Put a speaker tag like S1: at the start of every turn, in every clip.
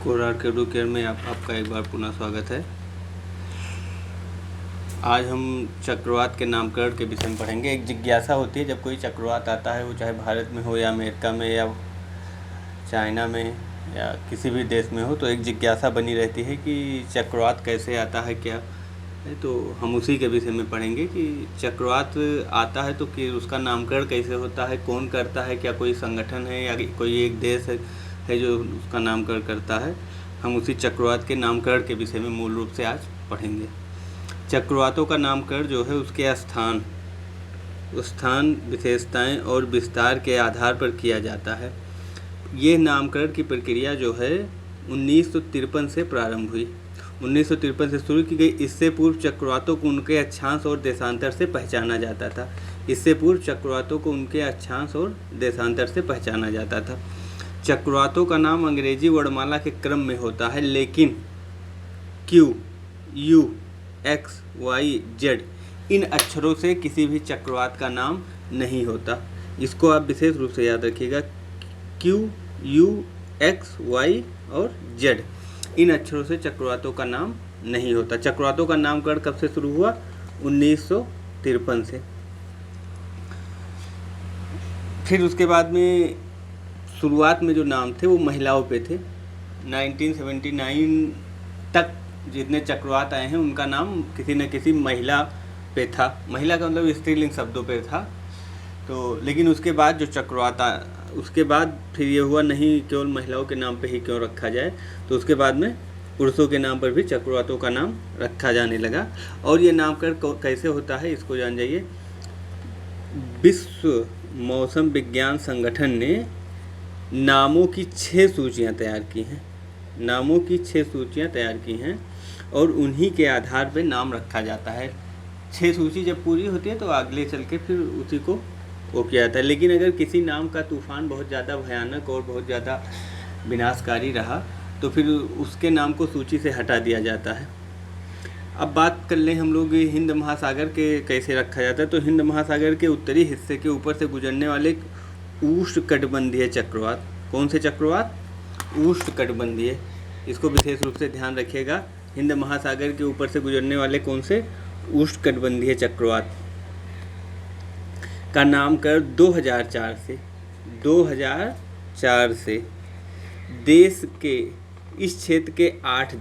S1: कोरार के do care में आपका एक बार पुनः स्वागत है। आज हम चक्रवात के नामकरण के विषय में पढ़ेंगे। एक जिज्ञासा होती है जब कोई चक्रवात आता है, वो चाहे भारत में हो या अमेरिका में या चाइना में या किसी भी देश में हो, तो एक जिज्ञासा बनी रहती है कि चक्रवात कैसे आता है, क्या है। तो हम उसी के विषय में पढ़ेंगे कि चक्रवात आता है तो कि उसका नामकरण कैसे होता है, कौन करता है, क्या कोई संगठन है या कोई एक देश है जो उसका नामकरण करता है। हम उसी चक्रवात के नामकरण के विषय में मूल रूप से आज पढ़ेंगे। चक्रवातों का नामकरण जो है उसके स्थान विशेषताएं और विस्तार के आधार पर किया जाता है। ये नामकरण की प्रक्रिया जो है 1953 से प्रारंभ हुई। 1953 से शुरू की गई। इससे पूर्व चक्रवातों को उनके अक्षांश और देशांतर से पहचाना जाता था। चक्रवातों का नाम अंग्रेजी वर्णमाला के क्रम में होता है, लेकिन Q, U, X, Y, Z इन अक्षरों से किसी भी चक्रवात का नाम नहीं होता। इसको आप विशेष रूप से याद रखिएगा। Q, U, X, Y और Z इन अक्षरों से चक्रवातों का नाम नहीं होता। चक्रवातों का नामकरण कब से शुरू हुआ? 1953 से। फिर उसके बाद में शुरुआत में जो नाम थे वो महिलाओं पे थे। 1979 तक जितने चक्रवात आए हैं उनका नाम किसी न किसी महिला पे था। महिला का मतलब स्त्रीलिंग शब्दों पे था। तो लेकिन उसके बाद जो चक्रवात उसके बाद फिर ये हुआ नहीं केवल महिलाओं के नाम पे ही क्यों रखा जाए, तो उसके बाद में पुरुषों के नाम पर भी चक्रवातों का नाम रखा जाने लगा। और ये नामकरण कैसे होता है इसको जान जाइए। विश्व मौसम विज्ञान संगठन ने नामों की 6 सूचियाँ तैयार की हैं और उन्हीं के आधार पर नाम रखा जाता है। 6 सूची जब पूरी होती है तो अगले चल के फिर उसी को वो किया जाता है। लेकिन अगर किसी नाम का तूफान बहुत ज़्यादा भयानक और बहुत ज़्यादा विनाशकारी रहा तो फिर उसके नाम को सूची से हटा दिया जाता है। अब बात कर लें हम लोग हिंद महासागर के कैसे रखा जाता है। तो हिंद महासागर के उत्तरी हिस्से के ऊपर से गुजरने वाले उष्णकटिबंधीय चक्रवात। कौन से चक्रवात? उष्णकटिबंधीय। इसको विशेष रूप से ध्यान रखिएगा। हिंद महासागर के ऊपर से गुजरने वाले कौन से? उष्णकटिबंधीय चक्रवात का नामकरण 2004 से देश के इस क्षेत्र के 8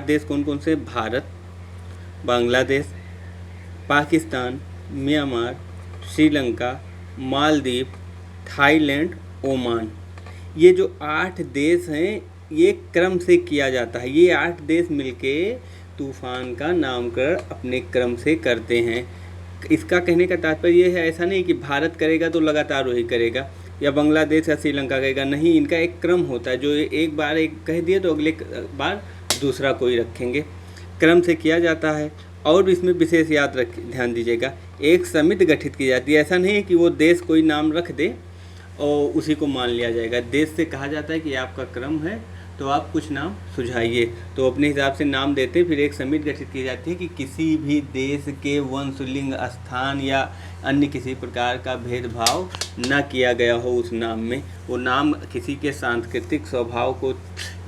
S1: देश कौन कौन से? Bharat, Bangladesh, Pakistan, Myanmar, Sri Lanka, Maldives, Thailand, Oman. ये जो 8 देश हैं ये क्रम से किया जाता है। ये 8 देश मिलके तूफान का नामकरण अपने क्रम से करते हैं। इसका कहने का तात्पर्य ये है, ऐसा नहीं कि भारत करेगा तो लगातार वही करेगा या बांग्लादेश या श्रीलंका करेगा, नहीं। इनका एक क्रम होता है। जो एक बार एक कह दिए तो अगले बार दूसरा कोई रखेंगे। क्रम से किया जाता है। और इसमें विशेष ध्यान दीजिएगा, एक समिति गठित की जाती है। ऐसा नहीं है कि वो देश कोई नाम रख दे और उसी को मान लिया जाएगा। देश से कहा जाता है कि आपका क्रम है तो आप कुछ नाम सुझाइए, तो अपने हिसाब से नाम देते। फिर एक समिति गठित की जाती है कि किसी भी देश के वंश, लिंग, स्थान या अन्य किसी प्रकार का भेदभाव न किया गया हो उस नाम में। वो नाम किसी के सांस्कृतिक स्वभाव को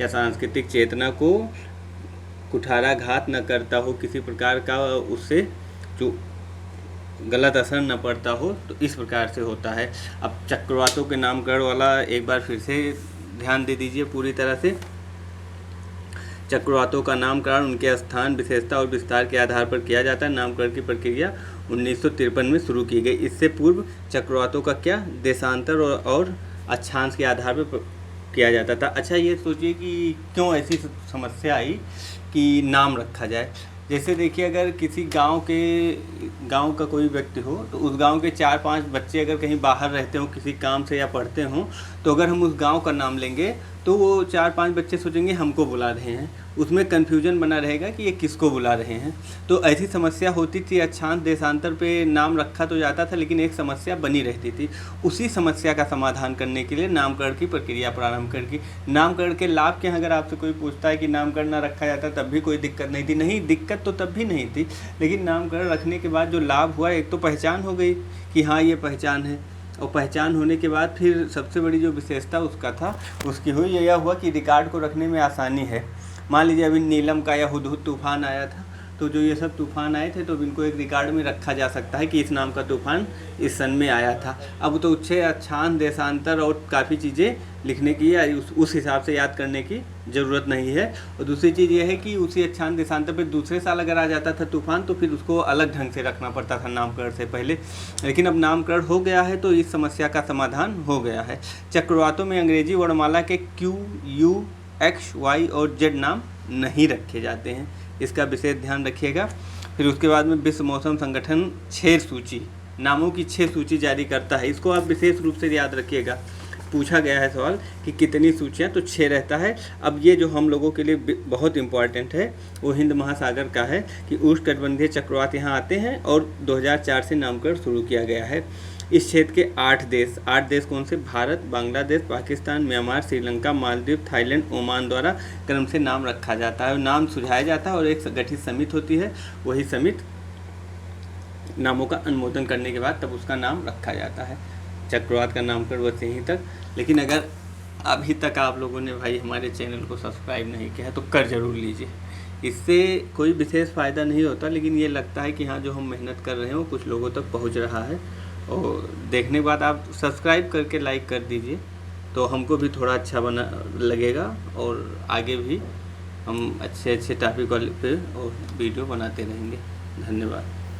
S1: या सांस्कृतिक चेतना को कुठाराघात न करता हो, किसी प्रकार का उससे जो गलत असर न पड़ता हो, तो इस प्रकार से होता है। अब चक्रवातों के नामकरण वाला एक बार फिर से ध्यान दे दीजिए पूरी तरह से। चक्रवातों का नामकरण उनके स्थान, विशेषता और विस्तार के आधार पर किया जाता है। नामकरण की प्रक्रिया 1953 में शुरू की गई। इससे पूर्व चक्रवातों का क्या? देशांतर और अक्षांश के आधार पर किया जाता था। अच्छा, ये सोचिए कि क्यों ऐसी समस्या आई कि नाम रखा जाए। जैसे देखिए, अगर किसी गांव का कोई व्यक्ति हो तो उस गांव के 4-5 बच्चे अगर कहीं बाहर रहते हो किसी काम से या पढ़ते हों, तो अगर हम उस गांव का नाम लेंगे तो वो 4-5 बच्चे सोचेंगे हमको बुला रहे हैं। उसमें कन्फ्यूजन बना रहेगा कि ये किसको बुला रहे हैं। तो ऐसी समस्या होती थी। अक्षांश देशांतर पे नाम रखा तो जाता था, लेकिन एक समस्या बनी रहती थी। उसी समस्या का समाधान करने के लिए नामकरण की प्रक्रिया प्रारंभ कर दी। नामकरण के लाभ क्या? अगर आपसे कोई पूछता है कि नामकरण ना रखा जाता तब भी कोई दिक्कत नहीं थी। नहीं, दिक्कत तो तब भी नहीं थी, लेकिन नामकरण रखने के बाद जो लाभ हुआ, एक तो पहचान हो गई कि हाँ ये पहचान है। और पहचान होने के बाद फिर सबसे बड़ी जो विशेषता उसका था उसकी हुई यह हुआ कि रिकॉर्ड को रखने में आसानी है। मान लीजिए अभी नीलम का या हुदहुद तूफान आया था, तो जो ये सब तूफान आए थे तो इनको एक रिकॉर्ड में रखा जा सकता है कि इस नाम का तूफान इस सन में आया था। अब तो उच्छे अक्षांश देशांतर और काफ़ी चीज़ें लिखने की या उस हिसाब से याद करने की ज़रूरत नहीं है। और दूसरी चीज़ ये है कि उसी अक्षांश देशांतर पर दूसरे साल अगर आ जाता था तूफान तो फिर उसको अलग ढंग से रखना पड़ता था नामकरण से पहले। लेकिन अब नामकरण हो गया है तो इस समस्या का समाधान हो गया है। चक्रवातों में अंग्रेजी वर्णमाला के Q, U, X, Y और Z नाम नहीं रखे जाते हैं, इसका विशेष ध्यान रखिएगा। फिर उसके बाद में विश्व मौसम संगठन 6 सूची नामों की 6 सूची जारी करता है, इसको आप विशेष रूप से याद रखिएगा। पूछा गया है सवाल कि कितनी सूचियाँ, तो 6 रहता है। अब ये जो हम लोगों के लिए बहुत इम्पॉर्टेंट है वो हिंद महासागर का है कि उष्णकटिबंधीय चक्रवात यहाँ आते हैं और 2004 से नामकरण शुरू किया गया है। इस क्षेत्र के 8 देश कौन से? Bharat, Bangladesh, Pakistan, Myanmar, Sri Lanka, Maldives, Thailand, Oman द्वारा क्रम से नाम रखा जाता है, नाम सुझाया जाता है और एक गठित समिति होती है, वही समिति नामों का अनुमोदन करने के बाद तब उसका नाम रखा जाता है। चक्रवात का नामकरण बस यहीं तक। लेकिन अगर अभी तक आप लोगों ने भाई हमारे चैनल को सब्सक्राइब नहीं किया है तो कर ज़रूर लीजिए। इससे कोई विशेष फ़ायदा नहीं होता, लेकिन ये लगता है कि हाँ जो हम मेहनत कर रहे हैं वो कुछ लोगों तक पहुंच रहा है। और देखने के बाद आप सब्सक्राइब करके लाइक कर दीजिए तो हमको भी थोड़ा अच्छा बना लगेगा और आगे भी हम अच्छे टॉपिक वाले पे और वीडियो बनाते रहेंगे। धन्यवाद।